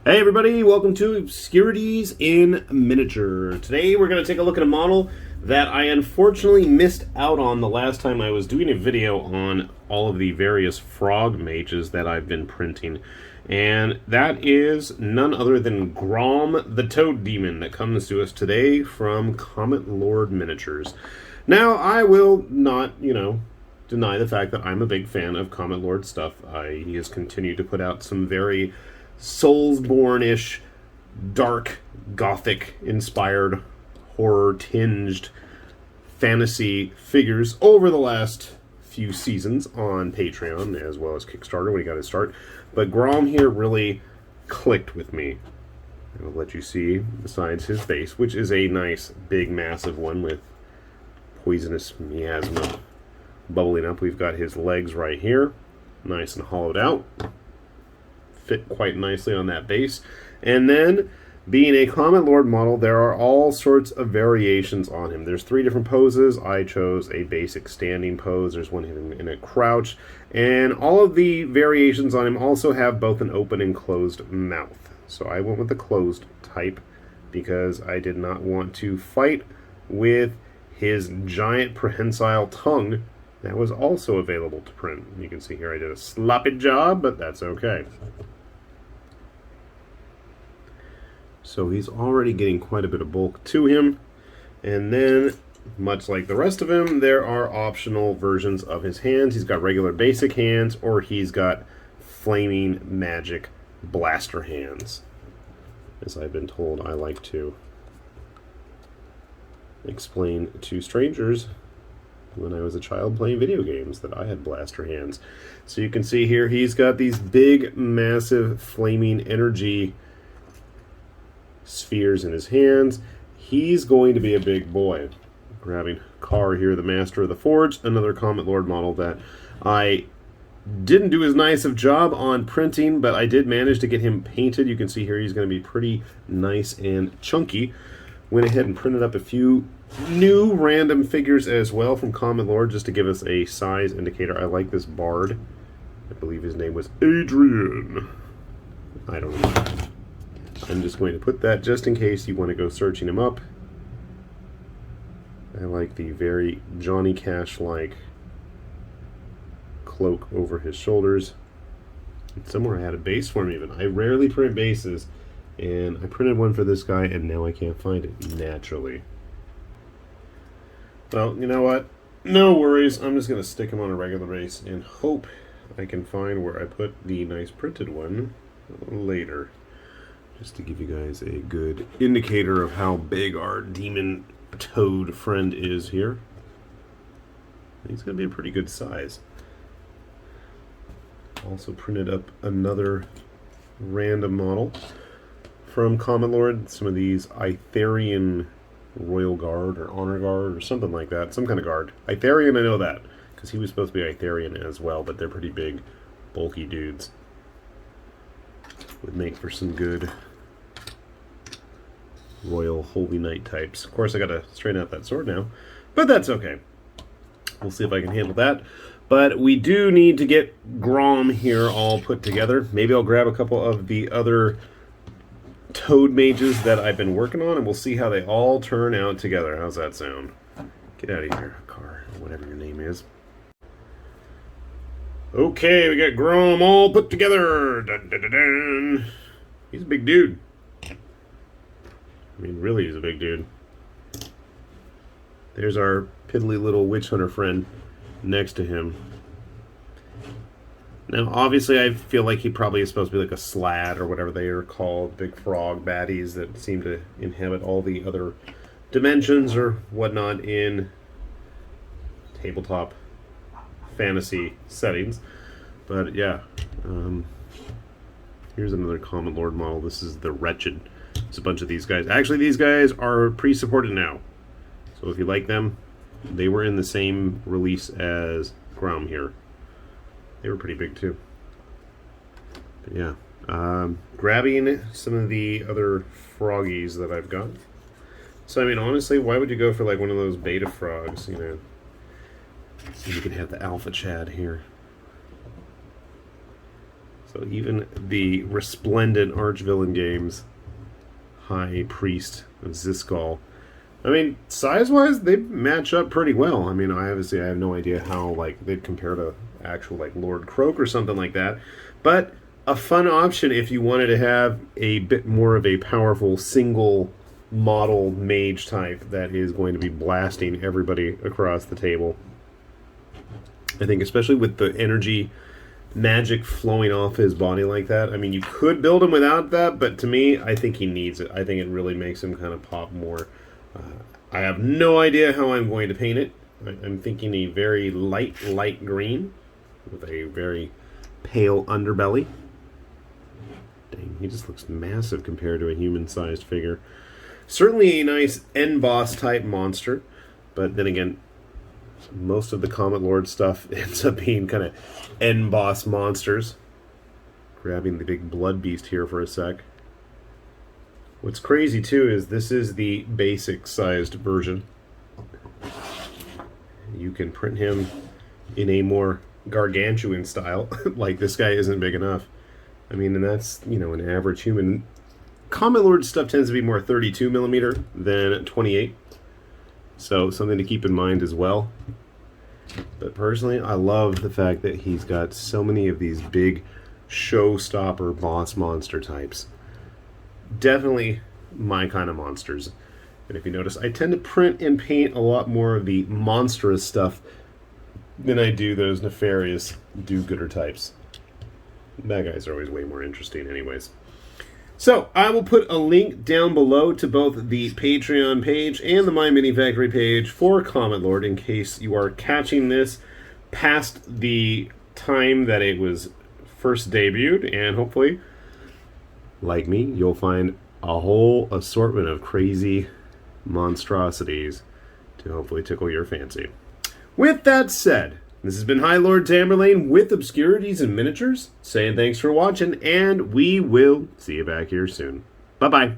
Hey everybody, welcome to Obscurities in Miniature. Today we're going to take a look at a model that I unfortunately missed out on the last time I was doing a video on all of the various frog mages that I've been printing. And that is none other than Grom the Toad Demon that comes to us today from Comet Lord Miniatures. Now, I will not, deny the fact that I'm a big fan of Comet Lord stuff. He has continued to put out some very Soulsborne-ish, dark, gothic-inspired, horror-tinged fantasy figures over the last few seasons on Patreon, as well as Kickstarter when he got his start. But Grom here really clicked with me. I'll let you see besides his face, which is a nice, big, massive one with poisonous miasma bubbling up. We've got his legs right here, nice and hollowed out. Fit quite nicely on that base. And then, being a Comet Lord model, there are all sorts of variations on him. There's 3 different poses. I chose a basic standing pose. There's one in a crouch. And all of the variations on him also have both an open and closed mouth. So I went with the closed type because I did not want to fight with his giant prehensile tongue that was also available to print. You can see here I did a sloppy job, but that's okay. So he's already getting quite a bit of bulk to him. And then, much like the rest of him, there are optional versions of his hands. He's got regular basic hands, or he's got flaming magic blaster hands. As I've been told, I like to explain to strangers when I was a child playing video games that I had blaster hands. So you can see here he's got these big, massive, flaming energy spheres in his hands. He's going to be a big boy. Grabbing Carr here, the Master of the Forge, another Comet Lord model that I didn't do as nice of job on printing, but I did manage to get him painted. You can see here he's going to be pretty nice and chunky. Went ahead and printed up a few new random figures as well from Comet Lord just to give us a size indicator. I like this bard. I believe his name was Adrian. I don't know. I'm just going to put that just in case you want to go searching him up. I like the very Johnny Cash-like cloak over his shoulders. Somewhere I had a base for him even. I rarely print bases, and I printed one for this guy, and now I can't find it, naturally. Well, you know what? No worries. I'm just going to stick him on a regular base and hope I can find where I put the nice printed one later. Just to give you guys a good indicator of how big our demon toad friend is here. He's going to be a pretty good size. Also printed up another random model from Comet Lord. Some of these Itharian Royal Guard or Honor Guard or something like that. Some kind of guard. Itharian, I know that, because he was supposed to be Itharian as well, but they're pretty big, bulky dudes. Would make for some good Royal Holy Knight types. Of course, I gotta straighten out that sword now, but that's okay. We'll see if I can handle that. But we do need to get Grom here all put together. Maybe I'll grab a couple of the other Toad mages that I've been working on, and we'll see how they all turn out together. How's that sound? Get out of here, Carr, or whatever your name is. Okay, we got Grom all put together. Dun, dun, dun, dun. He's a big dude. I mean, really, he's a big dude. There's our piddly little witch hunter friend next to him. Now, obviously, I feel like he probably is supposed to be like a slad or whatever they are called. Big frog baddies that seem to inhabit all the other dimensions or whatnot in tabletop fantasy settings. But yeah, here's another Comet Lord model. This is the Wretched. It's a bunch of these guys. Actually, these guys are pre-supported now, so if you like them, they were in the same release as Grom here. They were pretty big too. But yeah, grabbing some of the other froggies that I've got. So I mean, honestly, why would you go for like one of those beta frogs, you know? So you can have the Alpha Chad here. So even the resplendent Archvillain Games High Priest of Ziskull, I mean, size-wise, they match up pretty well. I mean, I have no idea how, like, they'd compare to actual, like, Lord Croak or something like that. But a fun option if you wanted to have a bit more of a powerful single model mage type that is going to be blasting everybody across the table. I think especially with the energy magic flowing off his body like that. I mean, you could build him without that, but to me, I think he needs it. I think it really makes him kind of pop more. I have no idea how I'm going to paint it. I'm thinking a very light green with a very pale underbelly. Dang, he just looks massive compared to a human-sized figure. Certainly a nice end-boss type monster, but then again, most of the Comet Lord stuff ends up being kind of end-boss monsters. Grabbing the big blood beast here for a sec. What's crazy, too, is this is the basic-sized version. You can print him in a more gargantuan style. Like, this guy isn't big enough. I mean, and that's, you know, an average human. Comet Lord stuff tends to be more 32 millimeter than 28. So, something to keep in mind as well. But personally, I love the fact that he's got so many of these big showstopper boss monster types. Definitely my kind of monsters. And if you notice, I tend to print and paint a lot more of the monstrous stuff than I do those nefarious do-gooder types. Bad guys are always way more interesting anyways. So, I will put a link down below to both the Patreon page and the My Mini Factory page for Comet Lord in case you are catching this past the time that it was first debuted, and hopefully, like me, you'll find a whole assortment of crazy monstrosities to hopefully tickle your fancy. With that said, this has been High Lord Tamerlane with Obscurities and Miniatures, saying thanks for watching, and we will see you back here soon. Bye-bye.